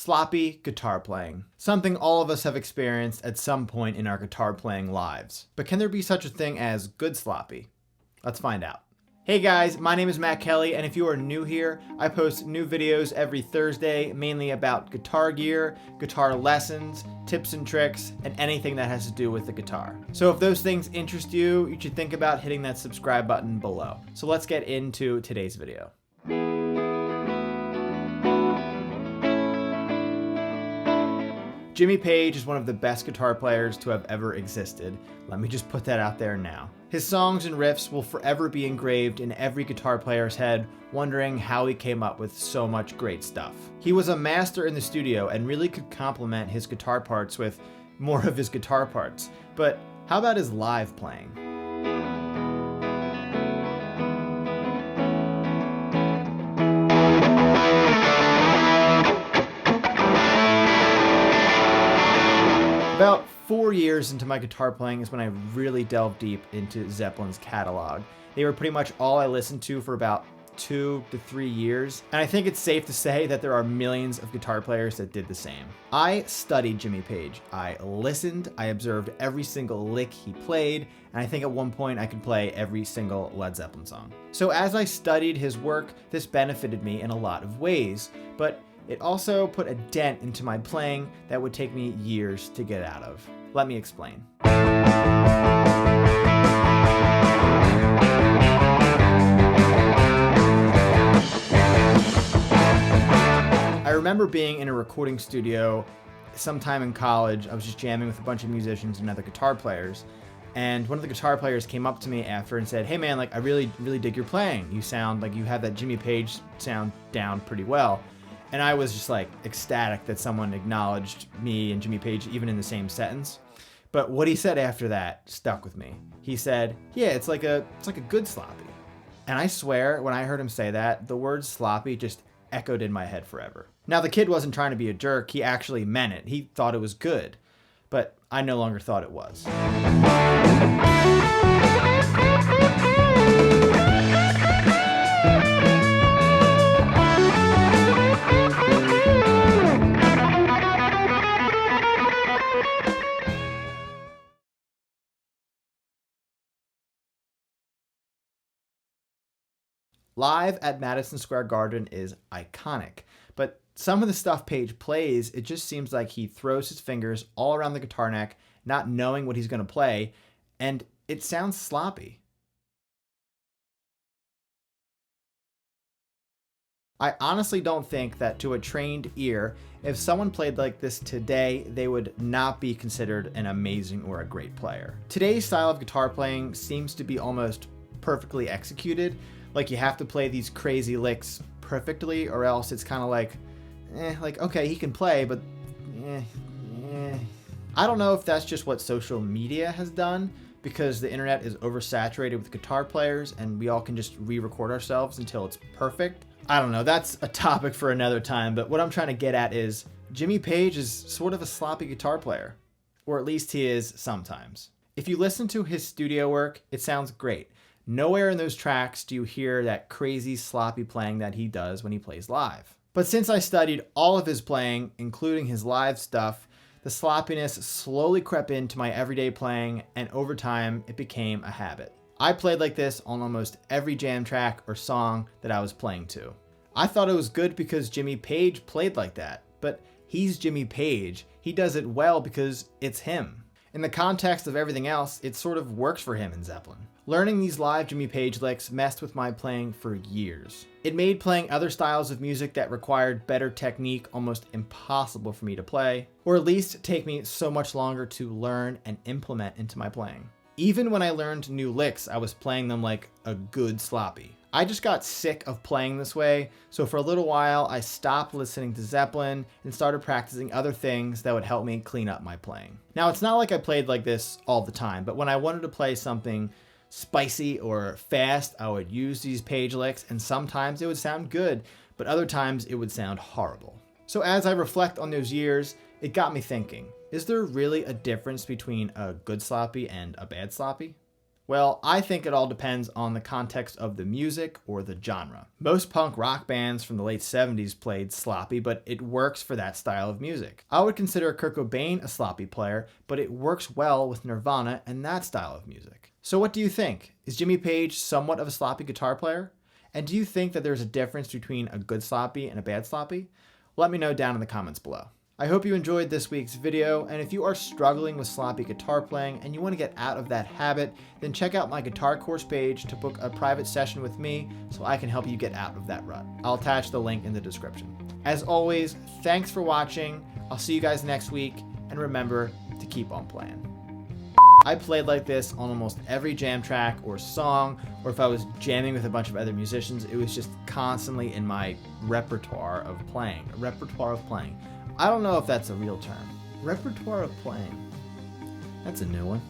Sloppy guitar playing. Something all of us have experienced at some point in our guitar playing lives. But can there be such a thing as good sloppy? Let's find out. Hey guys, my name is Matt Kelly, and if you are new here, I post new videos every Thursday, mainly about guitar gear, guitar lessons, tips and tricks, and anything that has to do with the guitar. So if those things interest you, you should think about hitting that subscribe button below. So let's get into today's video. Jimmy Page is one of the best guitar players to have ever existed. Let me just put that out there now. His songs and riffs will forever be engraved in every guitar player's head, wondering how he came up with so much great stuff. He was a master in the studio and really could complement his guitar parts with more of his guitar parts. But how about his live playing? About 4 years into my guitar playing is when I really delved deep into Zeppelin's catalog. They were pretty much all I listened to for about 2 to 3 years, and I think it's safe to say that there are millions of guitar players that did the same. I studied Jimmy Page. I listened, I observed every single lick he played, and I think at one point I could play every single Led Zeppelin song. So as I studied his work, this benefited me in a lot of ways, but it also put a dent into my playing that would take me years to get out of. Let me explain. I remember being in a recording studio sometime in college. I was just jamming with a bunch of musicians and other guitar players. And one of the guitar players came up to me after and said, "Hey man, like I really dig your playing. You sound like you have that Jimmy Page sound down pretty well." And I was just like ecstatic that someone acknowledged me and Jimmy Page even in the same sentence. But what he said after that stuck with me. He said, "Yeah, it's like a good sloppy." And I swear, when I heard him say that, the word sloppy just echoed in my head forever. Now, the kid wasn't trying to be a jerk. He actually meant it. He thought it was good. But I no longer thought it was. Live at Madison Square Garden is iconic, but some of the stuff Page plays, it just seems like he throws his fingers all around the guitar neck, not knowing what he's going to play, and it sounds sloppy. I honestly don't think that to a trained ear, if someone played like this today, they would not be considered an amazing or a great player. Today's style of guitar playing seems to be almost perfectly executed. Like you have to play these crazy licks perfectly, or else it's kind of like okay, he can play, but I don't know if that's just what social media has done, because the internet is oversaturated with guitar players and we all can just re-record ourselves until it's perfect. I don't know, that's a topic for another time, but what I'm trying to get at is Jimmy Page is sort of a sloppy guitar player, or at least he is sometimes. If you listen to his studio work, it sounds great. Nowhere in those tracks do you hear that crazy sloppy playing that he does when he plays live. But since I studied all of his playing, including his live stuff, the sloppiness slowly crept into my everyday playing, and over time it became a habit. I played like this on almost every jam track or song that I was playing to. I thought it was good because Jimmy Page played like that, but he's Jimmy Page. He does it well because it's him. In the context of everything else, it sort of works for him in Zeppelin. Learning these live Jimmy Page licks messed with my playing for years. It made playing other styles of music that required better technique almost impossible for me to play, or at least take me so much longer to learn and implement into my playing. Even when I learned new licks, I was playing them like a good sloppy. I just got sick of playing this way, so for a little while I stopped listening to Zeppelin and started practicing other things that would help me clean up my playing. Now, it's not like I played like this all the time, but when I wanted to play something spicy or fast, I would use these Page licks, and sometimes it would sound good, but other times it would sound horrible. So as I reflect on those years, it got me thinking, is there really a difference between a good sloppy and a bad sloppy? Well, I think it all depends on the context of the music or the genre. Most punk rock bands from the late 70s played sloppy, but it works for that style of music. I would consider Kurt Cobain a sloppy player, but it works well with Nirvana and that style of music. So what do you think? Is Jimmy Page somewhat of a sloppy guitar player? And do you think that there's a difference between a good sloppy and a bad sloppy? Let me know down in the comments below. I hope you enjoyed this week's video, and if you are struggling with sloppy guitar playing and you want to get out of that habit, then check out my guitar course page to book a private session with me so I can help you get out of that rut. I'll attach the link in the description. As always, thanks for watching. I'll see you guys next week, and remember to keep on playing. I played like this on almost every jam track or song, or if I was jamming with a bunch of other musicians, it was just constantly in my repertoire of playing. I don't know if that's a real term. Repertoire of playing. That's a new one.